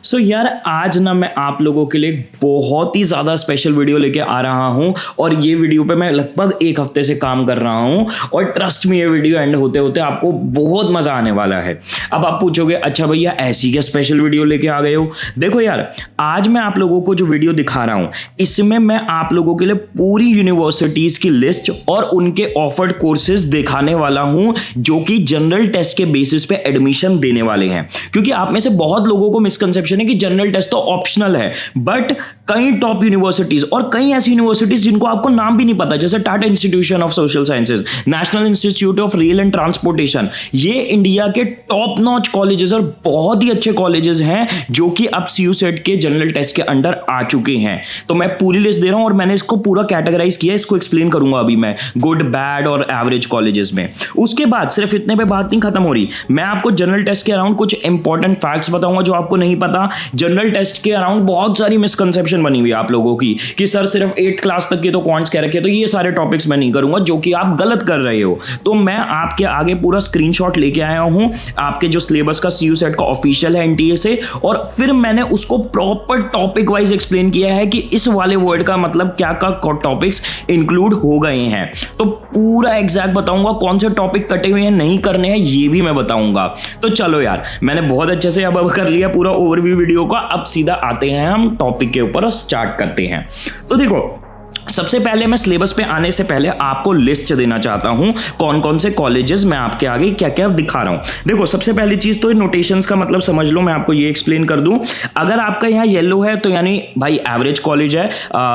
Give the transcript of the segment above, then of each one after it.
सो यार आज ना मैं आप लोगों के लिए बहुत ही ज़्यादा स्पेशल वीडियो लेके आ रहा हूँ और ये वीडियो पे मैं लगभग एक हफ्ते से काम कर रहा हूँ और ट्रस्ट में ये वीडियो एंड होते होते आपको बहुत मज़ा आने वाला है। अब आप पूछोगे अच्छा भैया ऐसी क्या स्पेशल वीडियो लेके आ गए हो। देखो यार आज मैं आप लोगों को जो वीडियो दिखा रहा हूँ इसमें मैं आप लोगों के लिए पूरी यूनिवर्सिटीज़ की लिस्ट और उनके ऑफर्ड कोर्सेज दिखाने वाला हूँ जो कि जनरल टेस्ट के बेसिस पे एडमिशन देने वाले हैं। क्योंकि आप में से बहुत लोगों को मिसकंसेप्शन है कि जनरल टेस्ट तो ऑप्शनल है, बट कई टॉप यूनिवर्सिटीज और कई ऐसी यूनिवर्सिटीज जिनको आपको नाम भी नहीं पता, जैसे Tata institution of social sciences, national institute of rail and transportation, ये इंडिया के टॉप नॉच कॉलेजेस और बहुत ही अच्छे कॉलेजेस हैं जो कि अब सीयू सेट के जनरल टेस्ट के अंडर आ चुके हैं। तो मैं पूरी लिस्ट दे रहा हूं और मैंने इसको पूरा कैटेगराइज किया, इसको एक्सप्लेन करूंगा अभी मैं गुड, बैड और एवरेज कॉलेजेस में। उसके बाद सिर्फ इतने पे बात नहीं खत्म हो रही, मैं आपको जनरल टेस्ट के अराउंड कुछ इंपॉर्टेंट फैक्ट्स बताऊंगा जो आपको नहीं पता। जनरल टेस्ट के अराउंड बहुत सारी मिसकंसेप्शन बनी हुई है आप लोगों की कि सर सिर्फ 8th क्लास तक के तो क्वांट्स कह रखे, तो ये सारे टॉपिक्स मैं नहीं करूंगा जो कि आप गलत कर रहे हो। तो मैं आपके आगे पूरा स्क्रीनशॉट लेके आया हूं आपके जो सिलेबस का सीयू सेट का ऑफिशियल है एनटीए से, और फिर मैंने उसको प्रॉपर टॉपिक वाइज एक्सप्लेन किया है कि इस वाले वर्ड का मतलब क्या क्या टॉपिक्स इंक्लूड हो गए हैं। तो पूरा एग्जैक्ट बताऊंगा कौन से टॉपिक कटे हुए हैं, नहीं करने हैं, ये भी मैं बताऊंगा। तो चलो यार मैंने बहुत अच्छे से अब कर लिया पूरा ओवरव्यू वीडियो का, अब सीधा आते हैं हम टॉपिक के ऊपर और स्टार्ट करते हैं। तो देखो सबसे पहले मैं सिलेबस पे आने से पहले आपको लिस्ट देना चाहता हूं कौन कौन से कॉलेजेस मैं आपके आगे क्या क्या दिखा रहा हूं। देखो सबसे पहली चीज तो नोटेशंस का मतलब समझ लो, मैं आपको ये एक्सप्लेन कर दूं। अगर आपका यहाँ येलो है तो यानी भाई एवरेज कॉलेज है,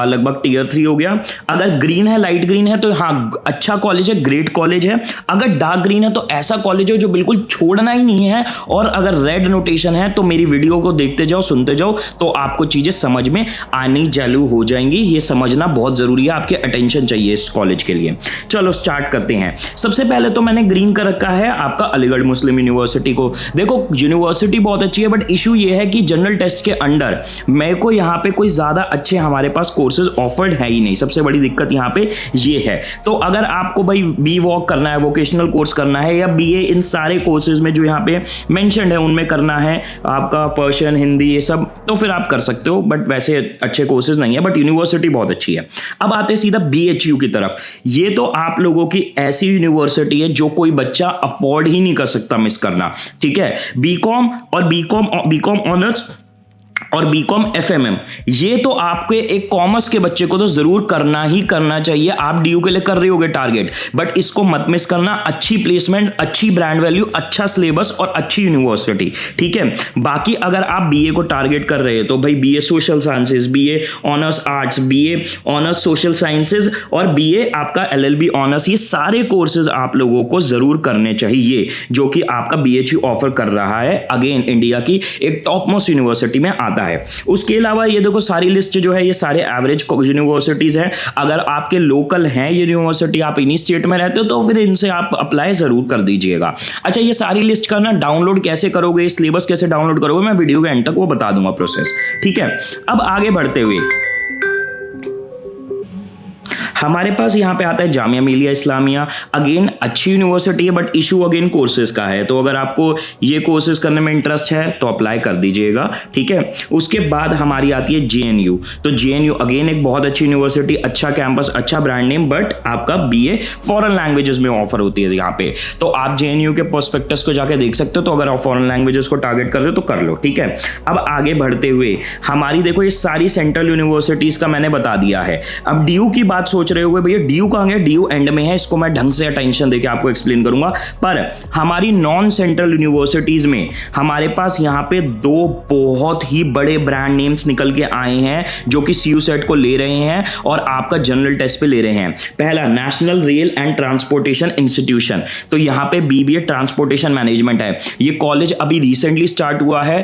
लगभग टियर 3 हो गया। अगर ग्रीन है, लाइट ग्रीन है तो हाँ अच्छा कॉलेज है, ग्रेट कॉलेज है। अगर डार्क ग्रीन है तो ऐसा कॉलेज है जो बिल्कुल छोड़ना ही नहीं है। और अगर रेड नोटेशन है तो मेरी वीडियो को देखते जाओ, सुनते जाओ, तो आपको चीजें समझ में आनी चालू हो जाएंगी। ये समझना बहुत जरूरी है, आपके अटेंशन चाहिए इस कॉलेज के लिए। चलो स्टार्ट करते हैं। सबसे पहले तो मैंने ग्रीन कर रखा है आपका अलीगढ़ मुस्लिम यूनिवर्सिटी को। देखो यूनिवर्सिटी बहुत अच्छी है, बट इशू ये है कि जनरल टेस्ट के अंडर मेरे को यहाँ पे कोई ज्यादा अच्छे हमारे पास कोर्सेज ऑफर्ड है ही नहीं। सबसे बड़ी दिक्कत यहाँ पे ये है। तो अगर आपको भाई बी वॉक करना है, वोकेशनल कोर्स करना है, या बीए इन सारे कोर्सेज में जो यहाँ पे मेंशन्ड है उनमें करना है आपका पर्शियन, हिंदी, ये सब, तो फिर आप कर सकते हो, बट वैसे अच्छे कोर्सेज नहीं है। बट यूनिवर्सिटी बहुत अच्छी है। अब आते सीधा बीएचयू की तरफ। ये तो आप लोगों की ऐसी यूनिवर्सिटी है जो कोई बच्चा अफोर्ड ही नहीं कर सकता मिस करना। ठीक है, बीकॉम और बीकॉम ऑनर्स और बीकॉम एफएमएम, ये तो आपके एक कॉमर्स के बच्चे को तो जरूर करना ही करना चाहिए। आप डीयू के लिए कर रहे होगे टारगेट, बट इसको मत मिस करना। अच्छी प्लेसमेंट, अच्छी ब्रांड वैल्यू, अच्छा सिलेबस और अच्छी यूनिवर्सिटी। ठीक है, बाकी अगर आप बीए को टारगेट कर रहे हो तो भाई BA social sciences, BA honours arts, BA honours social sciences और बीए आपका एलएलबी ऑनर्स, ये सारे कोर्सेज आप लोगों को जरूर करने चाहिए जो कि आपका बीएचयू ऑफर कर रहा है। अगेन इंडिया की एक टॉप मोस्ट यूनिवर्सिटी में आता है। उसके अलावा ये देखो सारी लिस्ट जो है ये सारे एवरेज यूनिवर्सिटीज हैं। अगर आपके लोकल हैं ये यूनिवर्सिटी, आप इन्हीं स्टेट में रहते हो, तो फिर इनसे आप अप्लाई जरूर कर दीजिएगा। अच्छा, ये सारी लिस्ट करना डाउनलोड कैसे करोगे, सिलेबस कैसे डाउनलोड करोगे, मैं वीडियो के एंड तक वो बता दूंगा प्रोसेस। ठीक है, अब आगे बढ़ते हुए हमारे पास यहाँ पे आता है जामिया मिलिया इस्लामिया। अगेन अच्छी यूनिवर्सिटी है, बट इशू अगेन कोर्सेज का है। तो अगर आपको ये कोर्सेज करने में इंटरेस्ट है तो अप्लाई कर दीजिएगा। ठीक है, उसके बाद हमारी आती है जेएनयू। तो जेएनयू अगेन एक बहुत अच्छी यूनिवर्सिटी, अच्छा कैंपस, अच्छा ब्रांड नेम, बट आपका बीए फॉरेन लैंग्वेजेस में ऑफर होती है यहाँ पे। तो आप जेएनयू के प्रोस्पेक्टस को जाके देख सकते हो। तो अगर आप फॉरेन लैंग्वेजेस को टारगेट कर रहे हो तो कर लो। ठीक है, अब आगे बढ़ते हुए हमारी देखो ये सारी सेंट्रल यूनिवर्सिटीज का मैंने बता दिया है। अब डीयू की बात सोच रहे हो भैया डीयू कहां गया, डीयू एंड में है, इसको मैं ढंग से अटेंशन देके आपको एक्सप्लेन करूंगा। पर हमारी नॉन सेंट्रल यूनिवर्सिटीज में हमारे पास यहां पे दो बहुत ही बड़े ब्रांड नेम्स निकल के आए हैं जो कि सीयू सेट को ले रहे हैं और आपका जनरल टेस्ट पे ले रहे हैं। पहला national rail and transportation institution, तो यहां पे बीबीए ट्रांसपोर्टेशन मैनेजमेंट है। ये कॉलेज अभी रिसेंटली स्टार्ट हुआ है,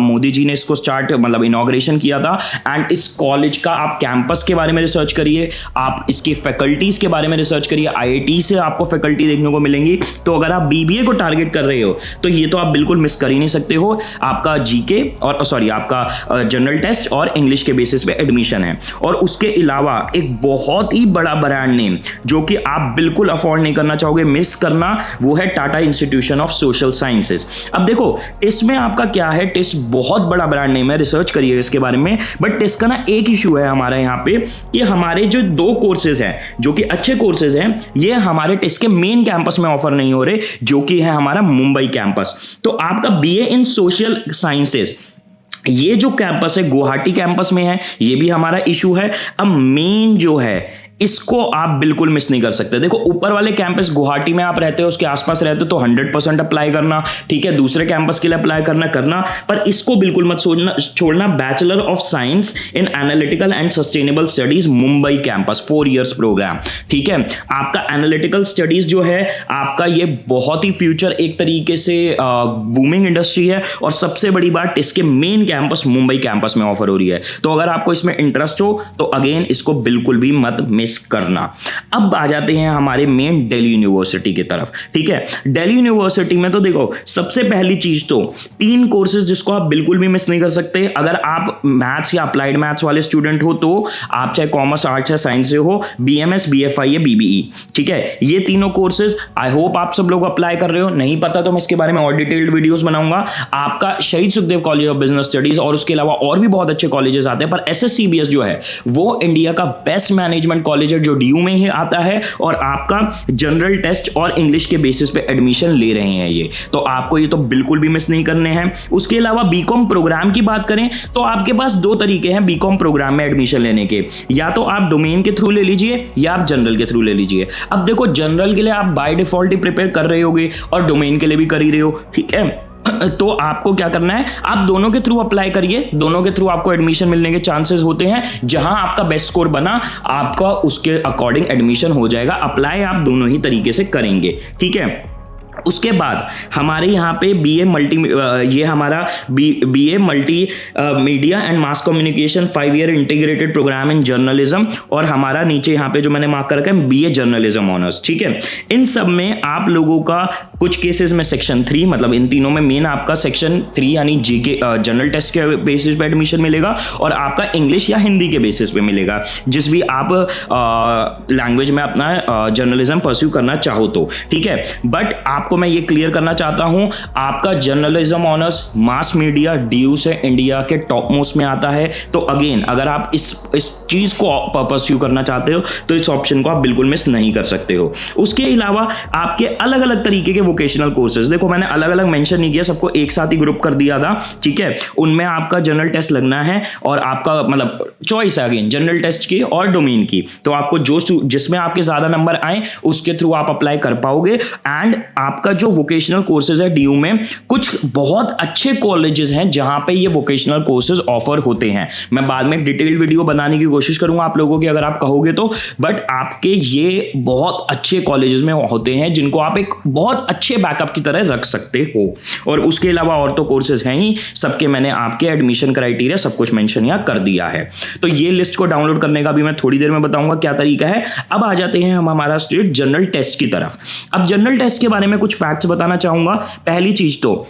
मोदी जी ने इसको स्टार्ट मतलब इनॉग्रेशन किया था। एंड इस कॉलेज का आप कैंपस के बारे में रिसर्च करिए, आप आप इसकी फैकल्टीज के बारे में रिसर्च करिए, IIT से आपको फैकल्टी देखने को मिलेंगी। तो अगर आप BBA को टारगेट कर रहे हो तो ये तो आप बिल्कुल मिस कर ही नहीं सकते हो। आपका GK और सॉरी आपका जनरल टेस्ट और इंग्लिश के बेसिस पे एडमिशन है। और उसके अलावा एक बहुत ही बड़ा ब्रांड नेम जो कि आप बिल्कुल अफोर्ड नहीं करना चाहोगे, मिस करना, वो है Tata institution of social sciences. अब देखो इसमें आपका क्या है, टिस बहुत बड़ा ब्रांड नेम है, रिसर्च करिए इसके बारे में। बट टिस का ना एक इशू है हमारा यहाँ पे कि हमारे जो 2 कोर्सेज हैं जो कि अच्छे कोर्सेज हैं, ये हमारे टिस के मेन कैंपस में ऑफर नहीं हो रहे, जो कि है हमारा मुंबई कैंपस। तो आपका BA इन सोशल साइंसेज, ये जो कैंपस है गुवाहाटी कैंपस में है, ये भी हमारा इशू है। अब मेन जो है इसको आप बिल्कुल मिस नहीं कर सकते। देखो ऊपर वाले कैंपस गुवाहाटी में आप रहते हो, उसके आसपास रहते हो तो 100% अप्लाई करना, ठीक है, दूसरे कैंपस के लिए अप्लाई करना, पर इसको बिल्कुल मत छोड़ना। Bachelor of science in analytical and sustainable studies Mumbai campus 4 years program, ठीक है। आपका एनालिटिकल स्टडीज जो है आपका ये बहुत ही फ्यूचर एक तरीके से बूमिंग इंडस्ट्री है, और सबसे बड़ी बात इसके मेन कैंपस मुंबई कैंपस में ऑफर हो रही है। तो अगर आपको इसमें इंटरेस्ट हो तो अगेन इसको बिल्कुल भी मत मिस करना। अब आ जाते हैं हमारे मेन दिल्ली यूनिवर्सिटी की तरफ, ठीक है। दिल्ली यूनिवर्सिटी में तो देखो सबसे पहली चीज तो 3 कोर्सेज जिसको आप बिल्कुल भी मिस नहीं कर सकते। अगर आप मैथ्स या अप्लाइड मैथ्स वाले स्टूडेंट हो तो आप चाहे कॉमर्स, आर्ट्स या साइंस से हो, BMS, BFI या BBE, ठीक है, ये तीनों कोर्सेज आई होप आप सब लोग अप्लाई कर रहे हो। नहीं पता तो मैं इसके बारे में और डिटेल्ड वीडियोस बनाऊंगा। आपका शहीद Sukhdev college of business studies और उसके अलावा और भी बहुत अच्छे कॉलेजेस आते हैं, पर SSCBS जो है वो इंडिया का बेस्ट मैनेजमेंट कॉलेज है जो DU में ही आता है, और आपका जनरल टेस्ट और इंग्लिश के बेसिस पे एडमिशन ले रहे हैं ये, तो आपको ये तो बिल्कुल भी मिस नहीं करने हैं। उसके अलावा BCom प्रोग्राम की बात करें तो आपके पास 2 तरीके हैं BCom प्रोग्राम में एडमिशन लेने के, या तो आप डोमेन के थ्रू ले लीजिए या आप जनरल के थ्रू ले लीजिए। अब देखो जनरल के लिए आप बाय डिफॉल्ट ही प्रिपेयर कर रहे होगे और डोमेन के लिए भी कर ही रहे हो, ठीक है। तो आपको क्या करना है, आप दोनों के थ्रू अप्लाई करिए, दोनों के थ्रू आपको एडमिशन मिलने के चांसेस होते हैं। जहां आपका बेस्ट स्कोर बना आपका उसके अकॉर्डिंग एडमिशन हो जाएगा। अप्लाई आप दोनों ही तरीके से करेंगे, ठीक है। उसके बाद हमारे यहाँ पे BA multi media and mass communication 5 year integrated program in journalism, और हमारा नीचे यहाँ पे जो मैंने मार्क कर रखा है BA जर्नलिज्म ऑनर्स, ठीक है। इन सब में आप लोगों का कुछ केसेस में सेक्शन 3, मतलब इन तीनों में मेन आपका सेक्शन 3 यानी GK जनरल टेस्ट के बेसिस पे एडमिशन मिलेगा, और आपका इंग्लिश या हिंदी के बेसिस पे मिलेगा, जिस भी आप लैंग्वेज में अपना जर्नलिज्म परस्यू करना चाहो तो, ठीक है। बट आपको मैं ये क्लियर करना चाहता हूं, आपका journalism honours mass media DU से इंडिया के टॉप मोस्ट में आता है। तो अगेन अगर आप इस चीज को परस्यू करना चाहते हो तो इस ऑप्शन को आप बिल्कुल मिस नहीं कर सकते हो। उसके अलावा आपके अलग अलग तरीके के वोकेशनल कोर्सेज, देखो मैंने अलग अलग मेंशन नहीं किया, सबको एक साथ ही ग्रुप कर दिया था, ठीक है। उनमें आपका जनरल टेस्ट लगना है, और आपका मतलब चॉइस है अगेन जनरल टेस्ट की और डोमेन की। तो आपको जिसमें आपके ज्यादा नंबर आए उसके थ्रू आप अप्लाई कर पाओगे। एंड आपका जो वोकेशनल कोर्सेज है DU में, कुछ बहुत अच्छे कॉलेजेस हैं जहां पे ये वोकेशनल कोर्सेज ऑफर होते हैं। मैं बाद में डिटेल्ड वीडियो बनाने की कोशिश करूंगा आप लोगों की, अगर आप कहोगे तो। बट आपके ये बहुत अच्छे कॉलेजेस में होते हैं जिनको आप एक बहुत अच्छे बैकअप की तरह रख सकते हो। और उसके अलावा और तो कोर्सेज हैं ही, सबके मैंने आपके एडमिशन क्राइटेरिया सब कुछ मेंशन यहाँ कर दिया है। तो ये लिस्ट को डाउनलोड करने का भी मैं थोड़ी देर में बताऊंगा क्या तरीका है। अब आ जाते हैं हम हमारा स्ट्रेट जनरल टेस्ट की तरफ। अब जनरल टेस्ट के बारे में कुछ फैक्ट्स बताना चाहूंगा। पहली चीज तो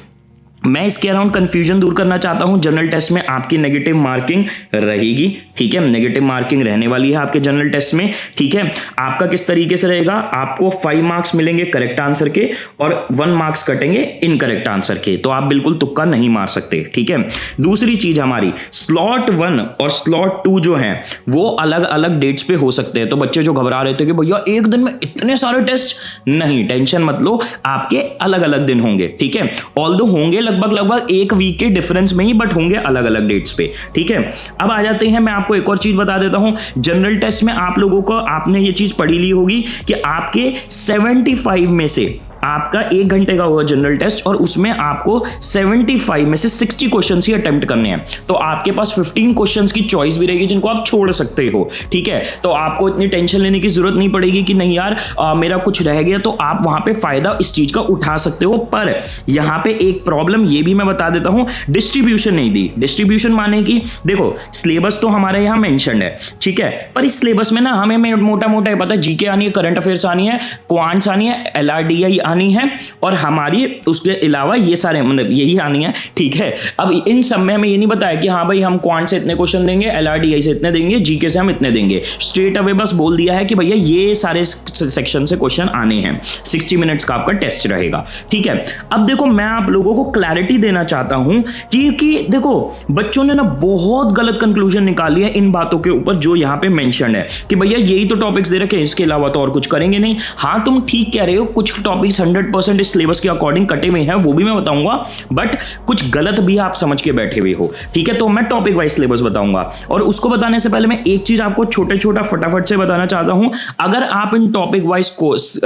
मैं इसके अराउंड कंफ्यूजन दूर करना चाहता हूं। जनरल टेस्ट में आपकी नेगेटिव मार्किंग रहेगी, ठीक है, नेगेटिव मार्किंग रहने वाली है आपके जनरल टेस्ट में, ठीक है। आपका किस तरीके से रहेगा, आपको 5 मार्क्स मिलेंगे करेक्ट आंसर के और 1 मार्क्स कटेंगे इनकरेक्ट आंसर के, तो आप बिल्कुल तुक्का नहीं मार सकते, ठीक है। दूसरी चीज हमारी स्लॉट 1 और स्लॉट 2 जो है वो अलग अलग डेट्स पे हो सकते हैं। तो बच्चे जो घबरा रहे थे कि भैया एक दिन में इतने सारे टेस्ट, नहीं, टेंशन मत लो, आपके अलग अलग दिन होंगे, ठीक है। ऑल्दो होंगे लगभग 1 वीक के डिफरेंस में ही, बट होंगे अलग अलग डेट्स पे, ठीक है। अब आ जाते हैं, मैं आपको एक और चीज बता देता हूं। जनरल टेस्ट में आप लोगों को, आपने ये चीज पढ़ी ली होगी कि आपके 75 में से आपका 1 घंटे का होगा जनरल टेस्ट और उसमें आपको 75 में से 60 क्वेश्चन ही अटेम्प्ट करने हैं। तो आपके पास 15 क्वेश्चन की चॉइस भी रहेगी जिनको आप छोड़ सकते हो, ठीक है। तो आपको इतनी टेंशन लेने की जरूरत नहीं पड़ेगी कि नहीं यार मेरा कुछ रह गया, तो आप वहां पे फायदा इस चीज का उठा सकते हो। पर यहां पे एक प्रॉब्लम ये भी मैं बता देता हूं, डिस्ट्रीब्यूशन नहीं दी। डिस्ट्रीब्यूशन माने कि देखो सिलेबस तो हमारे यहां मेंशन्ड है, ठीक है, पर इस सिलेबस में ना हमें मोटा मोटा पता है जीके आनी है, करंट अफेयर्स आनी है, क्वांट्स आनी है, एलआरडीआई आनी है और हमारी उसके अलावा ये सारे मतलब यही आनी है, ठीक है। अब इन सब में हमें ये नहीं बताया कि हाँ भाई हम क्वांट से इतने क्वेश्चन देंगे, एलआरडीआई से इतने देंगे, जीके से हम इतने देंगे। स्ट्रेट अवे बस बोल दिया है कि भैया ये सारे सेक्शन से क्वेश्चन आने हैं, 60 मिनट्स का आपका टेस्ट रहेगा, ठीक है। अब देखो मैं आप लोगों को क्लैरिटी देना चाहता हूं कि देखो बच्चों ने ना बहुत गलत कंक्लूजन निकाली है इन बातों के ऊपर जो यहां पे मेंशन है कि भैया यही तो टॉपिक्स दे रखे हैं, इसके अलावा तो और कुछ करेंगे नहीं। हाँ तुम ठीक कह रहे हो, कुछ टॉपिक्स 100% इस सिलेबस के अकॉर्डिंग कटे हुए हैं, वो भी मैं बताऊंगा, बट कुछ गलत भी आप समझ के बैठे हुए हो, ठीक है। तो मैं टॉपिक वाइज सिलेबस बताऊंगा और उसको बताने से पहले मैं एक चीज आपको छोटा फटाफट से बताना चाहता हूं। अगर आप इन टॉपिक वाइज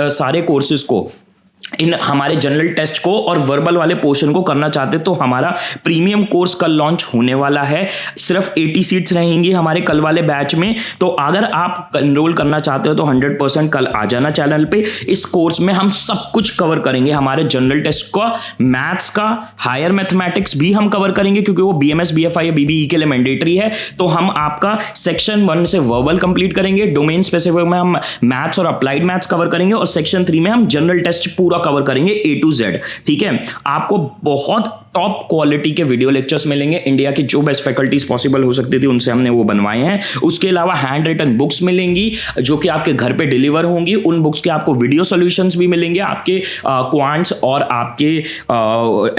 सारे कोर्सेज को, इन हमारे जनरल टेस्ट को और वर्बल वाले पोर्शन को करना चाहते तो हमारा प्रीमियम कोर्स कल लॉन्च होने वाला है। सिर्फ 80 सीट्स रहेंगी हमारे कल वाले बैच में, तो अगर आप एनरोल करना चाहते हो तो 100% कल आ जाना चैनल पे। इस कोर्स में हम सब कुछ कवर करेंगे, हमारे जनरल टेस्ट का, मैथ्स का, हायर मैथमेटिक्स भी हम कवर करेंगे क्योंकि वो बीएमएस बीएफआई या बीबीई के लिए मैंडेटरी है। तो हम आपका सेक्शन 1 से वर्बल कंप्लीट करेंगे, डोमेन स्पेसिफिक में हम मैथ्स और अप्लाइड मैथ्स कवर करेंगे और सेक्शन 3 में हम जनरल टेस्ट पूरा कवर करेंगे A to Z, ठीक है। आपको बहुत टॉप क्वालिटी के वीडियो लेक्चर्स मिलेंगे, इंडिया की जो बेस्ट फैकल्टीज पॉसिबल हो सकती थी उनसे हमने वो बनवाए हैं। उसके अलावा हैंड रिटन बुक्स मिलेंगी जो कि आपके घर पे डिलीवर होंगी। उन बुक्स के आपको वीडियो सॉल्यूशंस भी मिलेंगे, आपके क्वांट्स और आपके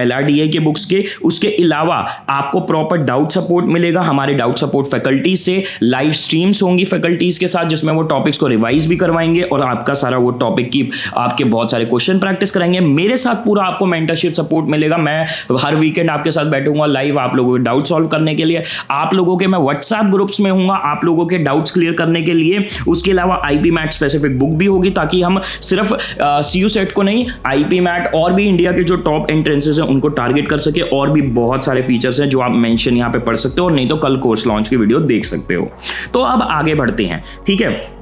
एलआरडीआई के बुक्स के। उसके अलावा आपको प्रॉपर डाउट सपोर्ट मिलेगा हमारे डाउट सपोर्ट फैकल्टी से। लाइव स्ट्रीम्स होंगी फैकल्टीज के साथ जिसमें वो टॉपिक्स को रिवाइज भी करवाएंगे और आपका सारा वो टॉपिक की आपके बहुत सारे क्वेश्चन प्रैक्टिस कराएंगे। मेरे साथ पूरा आपको मेंटरशिप सपोर्ट मिलेगा। मैं हर वीकेंड आपके साथ बैठूंगा लाइव आप लोगों के डाउट सॉल्व करने के लिए। आप लोगों के मैं व्हाट्सएप ग्रुप्स में हूंगा आप लोगों के डाउट्स क्लियर करने के लिए। उसके अलावा आईपी मैट स्पेसिफिक बुक भी होगी ताकि हम सिर्फ सीयू सेट को नहीं, आईपी मैट और भी इंडिया के जो टॉप एंट्रेंसेस हैं उनको टारगेट कर सके। और भी बहुत सारे फीचर्स हैं जो आप मेंशन यहां पे पढ़ सकते हो, और नहीं तो कल कोर्स लॉन्च की वीडियो देख सकते हो। तो अब आगे बढ़ते हैं, ठीक है।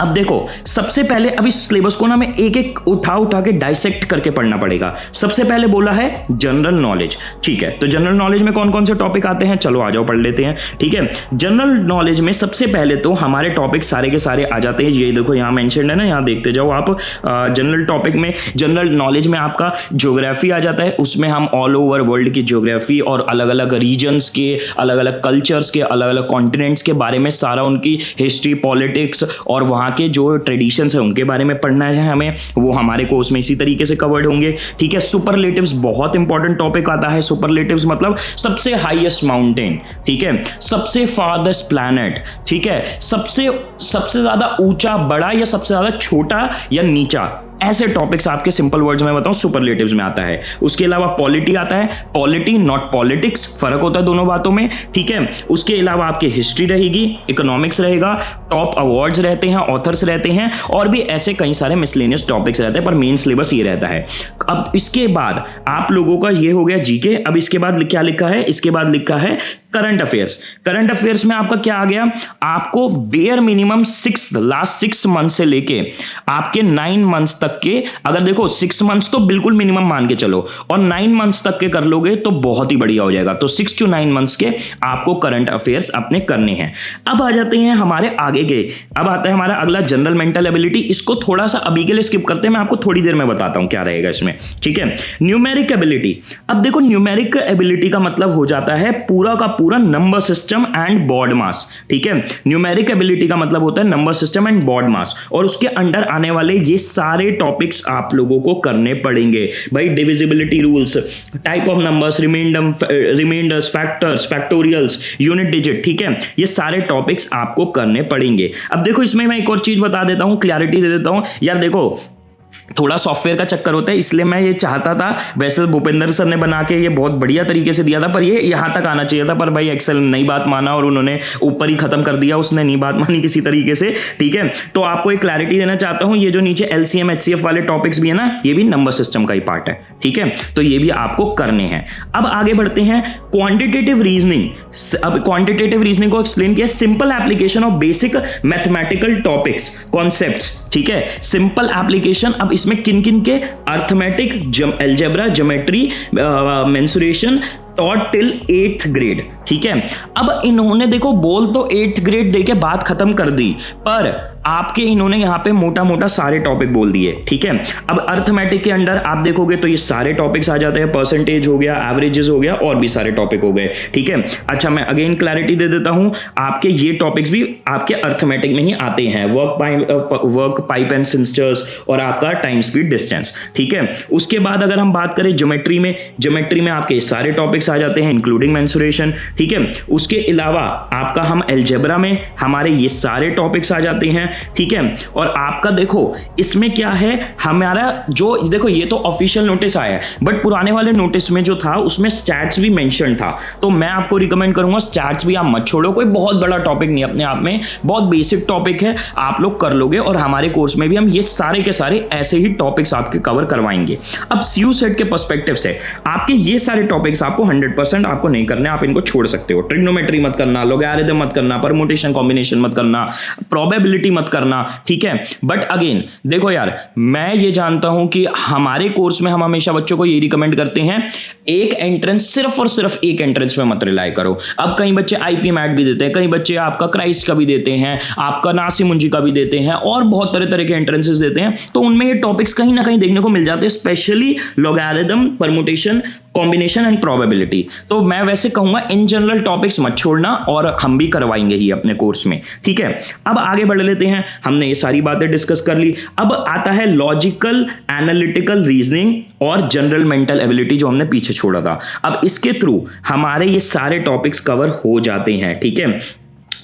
अब देखो सबसे पहले अब इस सिलेबस को ना मैं एक एक उठा के डाइसेक्ट करके पढ़ना पड़ेगा। सबसे पहले बोला है जनरल नॉलेज, ठीक है। तो जनरल नॉलेज में कौन कौन से टॉपिक आते हैं, चलो आ जाओ पढ़ लेते हैं, ठीक है। जनरल नॉलेज में सबसे पहले तो हमारे टॉपिक सारे के सारे आ जाते हैं। ये देखो यहाँ मेंशन है ना, यहाँ देखते जाओ आप। जनरल टॉपिक में, जनरल नॉलेज में आपका ज्योग्राफी आ जाता है। उसमें हम ऑल ओवर वर्ल्ड की ज्योग्राफी और अलग अलग रीजन्स के, अलग अलग कल्चर्स के, अलग अलग कॉन्टिनेंट्स के बारे में सारा उनकी हिस्ट्री, पॉलिटिक्स और वहाँ के जो ट्रेडिशंस है उनके बारे में पढ़ना है हमें, वो हमारे कोर्स में इसी तरीके से कवर्ड होंगे, ठीक है। सुपरलेटिव्स बहुत इंपॉर्टेंट टॉपिक आता है। सुपरलेटिव्स मतलब सबसे हाईएस्ट माउंटेन, ठीक है, सबसे फारदेस्ट प्लैनेट, ठीक है, सबसे ज्यादा ऊंचा, बड़ा या सबसे ज्यादा छोटा या नीचा, ऐसे टॉपिक्स आपके सिंपल वर्ड्स में बताऊं सुपरलेटिव्स में आता है। उसके अलावा पॉलिटी आता है, पॉलिटी नॉट पॉलिटिक्स, फर्क होता है दोनों बातों में, ठीक है। उसके अलावा आपकी हिस्ट्री रहेगी, इकोनॉमिक्स रहेगा, टॉप अवार्ड्स रहते हैं, ऑथर्स रहते हैं और भी ऐसे कई सारे मिसलेनियस टॉपिक्स रहते हैं, पर मेन सिलेबस ये रहता है। अब इसके बाद आप लोगों का ये हो गया जीके। अब इसके बाद क्या लिखा है, इसके बाद लिखा है करंट अफेयर्स। करंट अफेयर्स में आपका क्या आ गया, आपको बेयर मिनिमम लास्ट 6 मंथ से लेके आपके 9 मंथ्स तक के, अगर देखो 6 मंथ्स तो बिल्कुल मिनिमम मान के चलो और 9 मंथ्स तक के कर लोगे तो बहुत ही बढ़िया हो जाएगा। तो 6 to 9 मंथ्स के आपको करंट अफेयर्स अपने करने हैं। अब आ जाते हैं हमारे आगे के, अब आता है हमारा अगला जनरल मेंटल एबिलिटी। इसको थोड़ा सा अभी के लिए स्किप करते हैं, मैं आपको थोड़ी देर में बताता हूं क्या रहेगा इसमें, ठीक है। Numeric ability. अब देखो न्यूमेरिक एबिलिटी का मतलब हो जाता है पूरा का पूरा नंबर सिस्टम एंड बॉड मास, ठीक है। न्यूमेरिक एबिलिटी का मतलब होता है नंबर सिस्टम एंड बॉड मास, और उसके अंडर आने वाले ये सारे टॉपिक्स आप लोगों को करने पड़ेंगे भाई। Divisibility rules, type of numbers, remainders, factors, factorials, unit digit, ठीक है, ये सारे टॉपिक्स आपको करने पड़ेंगे। अब देखो इसमें मैं एक और चीज बता देता हूं, क्लैरिटी दे देता हूं यार। देखो थोड़ा सॉफ्टवेयर का चक्कर होता है, इसलिए मैं ये चाहता था। वैसे भूपेंद्र सर ने बना के ये बहुत बढ़िया तरीके से दिया था, पर ये यहाँ तक आना चाहिए था, पर भाई एक्सेल नहीं बात माना और उन्होंने ऊपर ही खत्म कर दिया, उसने नहीं बात मानी किसी तरीके से। ठीक है, तो आपको एक क्लैरिटी देना चाहता हूँ, ये जो नीचे एलसीएम एचसीएफ वाले टॉपिक्स भी है ना, ये भी नंबर सिस्टम का ही पार्ट है। ठीक है, तो ये भी आपको करने हैं। अब आगे बढ़ते हैं क्वांटिटेटिव रीजनिंग। अब क्वांटिटेटिव रीजनिंग को एक्सप्लेन किया, simple application of basic mathematical topics concepts. ठीक है, सिंपल एप्लीकेशन। अब इसमें किन किन के, arithmetic, algebra, geometry, mensuration, taught till 8th grade. ठीक है, अब इन्होंने देखो बोल तो 8th ग्रेड देके बात खत्म कर दी, पर आपके इन्होंने यहां पे मोटा मोटा सारे टॉपिक बोल दिए। ठीक है, अब अर्थमेटिक के अंडर आप देखोगे तो ये सारे टॉपिक्स आ जाते हैं, परसेंटेज हो गया, एवरेजेस हो गया, और भी सारे टॉपिक हो गए। ठीक है, अच्छा मैं अगेन क्लैरिटी दे देता हूं, आपके ये टॉपिक्स भी आपके अर्थमेटिक में ही आते हैं, वर्क पाइप एंड सिंस्टर्स और आपका टाइम स्पीड डिस्टेंस। ठीक है, उसके बाद अगर हम बात करें ज्योमेट्री में आपके सारे टॉपिक्स आ जाते हैं इंक्लूडिंग मेंसुरेशन। ठीक है, उसके अलावा आपका हम अलजेब्रा में हमारे ये सारे टॉपिक्स आ जाते हैं। ठीक है, और आपका देखो इसमें क्या है, हमारा जो देखो ये तो ऑफिशियल नोटिस आया है, बट पुराने वाले नोटिस में जो था उसमें स्टैट्स भी मेंशन था, तो मैं आपको रिकमेंड करूंगा स्टैट्स भी आप मत छोड़ो, कोई बहुत बड़ा टॉपिक नहीं अपने आप में, बहुत बेसिक टॉपिक है, आप लोग कर लोगे, और हमारे कोर्स में भी हम ये सारे के सारे ऐसे ही टॉपिक्स आपके कवर करवाएंगे। अब सीयू सेट के पर्सपेक्टिव से आपके ये सारे टॉपिक्स आपको 100% आपको नहीं करने, आप इनको छोड़ सकते हो। ट्रिग्नोमेट्री मत करना, लॉगरिथम मत करना, परमुटेशन कॉम्बिनेशन मत करना, प्रोबेबिलिटी मत करना। ठीक है, बट अगेन देखो यार, मैं ये जानता हूं कि हमारे कोर्स में हम हमेशा बच्चों को ये रिकमेंड करते हैं, एक एंट्रेंस, सिर्फ और सिर्फ एक एंट्रेंस पे मत रिलाई करो। अब कई बच्चे आईपी मैट भी देते हैं, कई बच्चे आपका क्राइस्ट का भी देते हैं, आपका नासिर मुंजी का भी देते हैं, और बहुत तरह तरह के एंट्रेंसेस देते हैं, तो उनमें ये टॉपिक्स कहीं ना कहीं देखने को मिल जाते हैं, specially logarithm, permutation, combination and probability. तो मैं वैसे कहूंगा इन जनरल टॉपिक्स मत छोड़ना, और हम भी करवाएंगे ही अपने कोर्स में। ठीक है, अब आगे बढ़ लेते हैं, हमने ये सारी बातें डिस्कस कर ली। अब आता है लॉजिकल एनालिटिकल रीजनिंग और जनरल मेंटल एबिलिटी, जो हमने पीछे छोड़ा था। अब इसके थ्रू हमारे ये सारे टॉपिक्स कवर हो जाते हैं। ठीक है,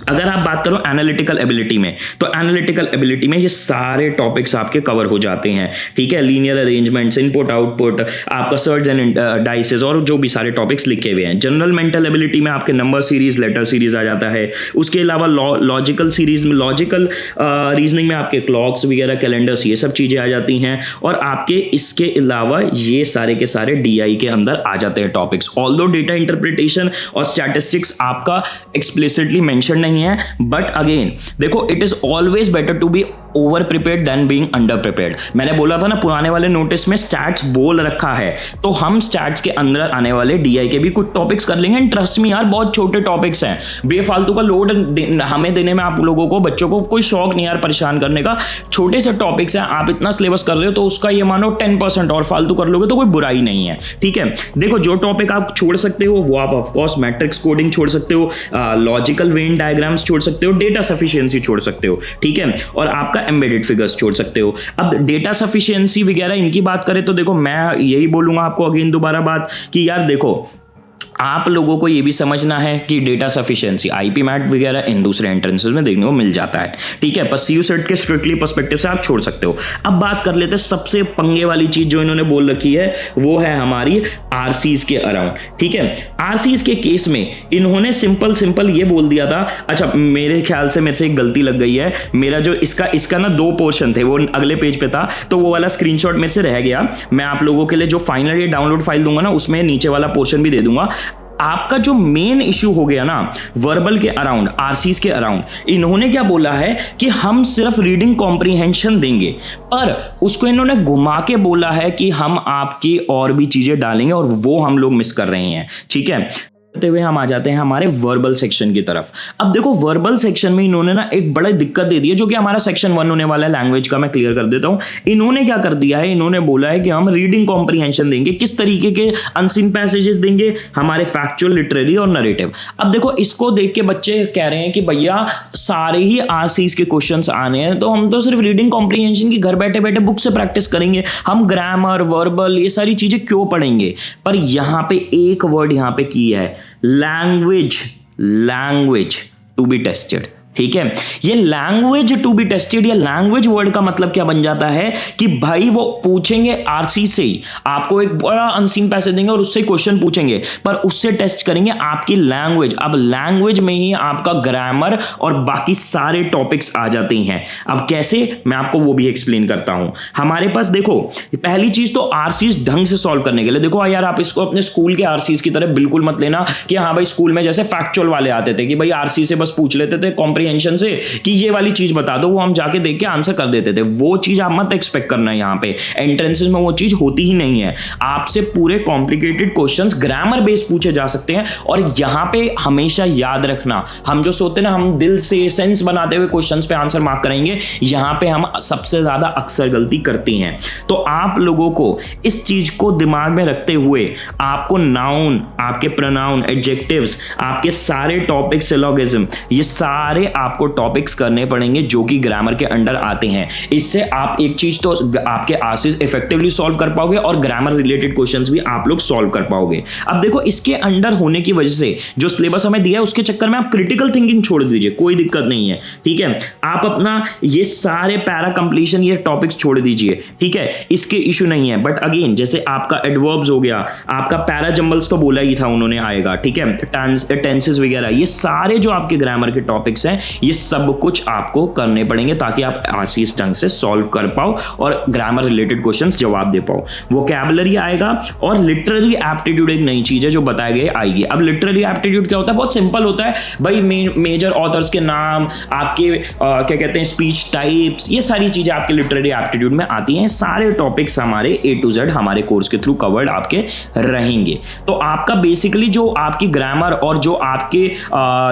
अगर आप बात करो एनालिटिकल एबिलिटी में, तो एनालिटिकल एबिलिटी में ये सारे टॉपिक्स आपके कवर हो जाते हैं। ठीक है, लीनियर अरेंजमेंट्स, इनपुट आउटपुट, आपका सर्च एंड डाइसेस, और जो भी सारे टॉपिक्स लिखे हुए हैं। जनरल मेंटल एबिलिटी में आपके नंबर सीरीज, लेटर सीरीज आ जाता है। उसके अलावा लॉजिकल सीरीज में, लॉजिकल रीजनिंग में आपके क्लॉक्स वगैरह, कैलेंडर्स, ये सब चीजें आ जाती हैं। और आपके इसके अलावा ये सारे के सारे डीआई के अंदर आ जाते हैं टॉपिक्स। ऑल्दो डेटा इंटरप्रिटेशन और स्टैटिस्टिक्स आपका एक्सप्लिसिटली मेंशन नहीं है, बट अगेन देखो, it is always better to be over prepared than being under prepared. मैंने बोला था ना, पुराने वाले नोटिस में स्टैट्स बोल रखा है, तो हम स्टैट्स के अंदर आने वाले डीआई के भी कुछ टॉपिक्स कर लेंगे। एंड ट्रस्ट मी यार, बहुत छोटे टॉपिक्स हैं, बेफालतू का लोड हमें देने में आप लोगों को, बच्चों को कोई शौक नहीं यार परेशान करने का। छोटे से टॉपिक्स हैं, आप इतना सिलेबस कर रहे हो तो उसका ये मानो 10% और फालतू कर लोगे तो कोई बुराई नहीं है। ठीक है, देखो जो टॉपिक आप छोड़ सकते हो वो आप ऑफकोर्स मैट्रिक्स कोडिंग छोड़ सकते हो, लॉजिकल वेन डायग्राम्स छोड़ सकते हो, डेटा सफिशिएंसी छोड़ सकते हो। ठीक है, और आपका एम्बेडेड फिगर्स छोड़ सकते हो। अब डेटा सफिशिएंसी वगैरह इनकी बात करें तो देखो, मैं यही बोलूंगा आपको अगेन दोबारा बात कि यार देखो, आप लोगों को ये भी समझना है कि डेटा सफिशिएंसी, आईपी मैट वगैरह इन दूसरे एंट्रेंसेस में देखने को मिल जाता है। ठीक है, पर सीयू सेट के स्ट्रिक्टली पर्सपेक्टिव से आप छोड़ सकते हो। अब बात कर लेते हैं सबसे पंगे वाली चीज जो इन्होंने बोल रखी है, वो है हमारी आरसीज के अराउंड। ठीक है, आरसीज के केस में इन्होंने सिंपल ये बोल दिया था। अच्छा, मेरे ख्याल से मेरे से एक गलती लग गई है, मेरा जो इसका ना 2 पोर्शन थे, वो अगले पेज पे था, तो वो वाला स्क्रीनशॉट मेरे से रह गया। मैं आप लोगों के लिए जो फाइनल ये डाउनलोड फाइल दूंगा ना, उसमें नीचे वाला पोर्शन भी दे दूंगा। आपका जो मेन इश्यू हो गया ना वर्बल के अराउंड, आरसीज के अराउंड, इन्होंने क्या बोला है कि हम सिर्फ रीडिंग कॉम्प्रीहेंशन देंगे, पर उसको इन्होंने घुमा के बोला है कि हम आपकी और भी चीजें डालेंगे, और वो हम लोग मिस कर रहे हैं। ठीक है, हुए हम आ जाते हैं हमारे वर्बल सेक्शन की तरफ। अब देखो, वर्बल सेक्शन में इन्होंने ना एक बड़ी दिक्कत दे दी है, जो कि हमारा सेक्शन 1 होने वाला है लैंग्वेज का। मैं क्लियर कर देता हूं। इन्होंने क्या कर दिया है, इन्होंने बोला है कि हम रीडिंग कॉम्प्रीहेंशन देंगे। किस तरीके के अनसीन पैसेजेस देंगे, हमारे फैक्चुअल, लिटरेरी और नरेटिव। अब देखो, इसको देख के बच्चे कह रहे हैं कि भैया सारे ही आरसीज के क्वेश्चंस आने हैं, तो हम तो सिर्फ रीडिंग कॉम्प्रीहेंशन की घर बैठे बैठे बुक से प्रैक्टिस करेंगे, हम ग्रामर, वर्बल, ये सारी चीजें क्यों पढ़ेंगे। पर यहां पे एक वर्ड यहां पे की है, लैंग्वेज टू बी टेस्टेड। ठीक है। ये लैंग्वेज टू बी टेस्टेड या लैंग्वेज वर्ड का मतलब क्या बन जाता है कि भाई वो पूछेंगे आरसी से ही, आपको एक बड़ा अनसीन पैसेज देंगे और उससे क्वेश्चन पूछेंगे, पर उससे टेस्ट करेंगे आपकी लैंग्वेज। अब लैंग्वेज में ही आपका ग्रामर और बाकी सारे टॉपिक्स आ जाते हैं। अब कैसे, मैं आपको वो भी एक्सप्लेन करता हूं। हमारे पास देखो, पहली चीज तो आरसीज ढंग से सॉल्व करने के लिए, देखो यार आप इसको अपने स्कूल के आरसीज की तरह बिल्कुल मत लेना कि हाँ भाई स्कूल में जैसे फैक्चुअल वाले आते थे कि भाई आरसी से बस पूछ लेते थे कॉम्प्रिहेंशन से कि ये वाली चीज बता दो, वो हम जाके देख के आंसर कर देते थे। वो चीज आप मत एक्सपेक्ट करना, यहाँ पे एंट्रेंसेस में वो चीज होती ही नहीं है। आपसे पूरे कॉम्प्लिकेटेड क्वेश्चंस ग्रामर बेस पूछे जा सकते हैं। और यहाँ पे हमेशा याद रखना, हम जो सोचते ना हम दिल से सेंस बनाते हुए क्वेश्चंस पे आंसर मार्क करेंगे, यहाँ पे हम सबसे ज्यादा अक्सर गलती करते हैं। तो आप लोगों को इस चीज को दिमाग में रखते हुए आपको नाउन, आपके प्रोनाउन, एडजेक्टिव्स, आपके सारे टॉपिक, सिलोगिज्म, ये सारे आपको टॉपिक्स करने पड़ेंगे जो कि ग्रामर के अंडर आते हैं। इससे आप एक चीज तो आपके आरसीज इफेक्टिवली सॉल्व कर पाओगे और ग्रामर रिलेटेड क्वेश्चंस भी आप लोग सॉल्व कर पाओगे। अब देखो इसके अंडर होने की वजह से जो सिलेबस हमें दिया है उसके चक्कर में आप क्रिटिकल थिंकिंग छोड़ दीजिए, कोई दिक्कत नहीं है, ठीक है। आप अपना ये सारे पैरा कंप्लीशन, ये टॉपिक्स छोड़ दीजिए, ठीक है, इसके इशू नहीं है। बट अगेन जैसे आपका एडवर्ब्स हो गया, आपका पैरा जंबल्स तो बोला ही था उन्होंने आएगा, ठीक है, टेंसेस वगैरह, ये सारे जो आपके ग्रामर के टॉपिक्स हैं ये सब कुछ आपको करने पड़ेंगे ताकि आप आरसीज ढंग से सॉल्व कर पाओ और ग्रामर रिलेटेड क्वेश्चंस जवाब दे पाओ। वोकैबुलरी आएगा और लिटरेरी एप्टीट्यूड एक नई चीज है जो बताया गया आएगी। अब लिटरेरी एप्टीट्यूड क्या होता है, बहुत सिंपल होता है भाई, मेजर ऑथर्स के नाम, आपके क्या कहते हैं स्पीच टाइप्स, ये सारी चीजें आपके लिटरेरी एप्टीट्यूड में आती हैं। सारे टॉपिक्स हमारे A to Z हमारे कोर्स के थ्रू कवर्ड आपके रहेंगे। तो आपका बेसिकली जो आपकी ग्रामर और जो आपके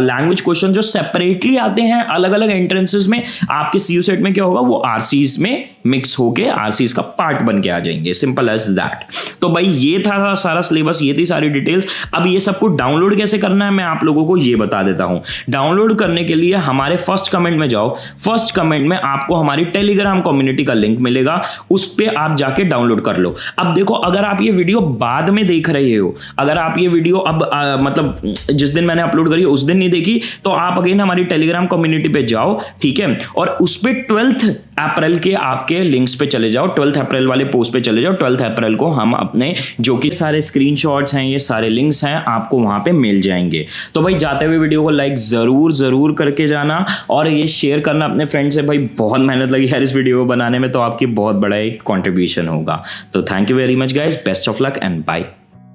लैंग्वेज क्वेश्चन जो सेपरेटली आते हैं अलग अलग एंट्रेंसेस में, आपके सीयू सेट में क्या होगा, वो आरसीज में मिक्स होके आरसीज का पार्ट बन के आ जाएंगे, सिंपल एज दैट। तो भाई ये था सारा सिलेबस, ये थी सारी डिटेल्स। अब ये सबको डाउनलोड कैसे करना है मैं आप लोगों को ये बता देता हूं। डाउनलोड करने के लिए हमारे फर्स्ट कमेंट में जाओ, फर्स्ट कमेंट में आपको हमारी टेलीग्राम कम्युनिटी का लिंक मिलेगा, उस पर आप जाके डाउनलोड कर लो। अब देखो अगर आप ये वीडियो बाद में देख रहे हो, अगर आप ये वीडियो अब मतलब जिस दिन मैंने अपलोड करी उस दिन नहीं देखी, तो आप अगेन हमारी टेलीग्राम कम्युनिटी पे जाओ, ठीक है, और उस पे 12 अप्रैल के आपके लिंक्स पे चले जाओ, 12 अप्रैल वाले पोस्ट पे चले जाओ। 12 अप्रैल को हम अपने जो कि सारे स्क्रीनशॉट्स हैं, ये सारे लिंक्स हैं, आपको वहां पे मिल जाएंगे। तो भाई जाते हुए वीडियो को लाइक जरूर करके जाना और ये शेयर करना अपने फ्रेंड से। भाई बहुत मेहनत लगी यार इस वीडियो को बनाने में, तो आपकी बहुत बड़ा एक कॉन्ट्रीब्यूशन होगा। तो thank you very much guys, best of luck and bye.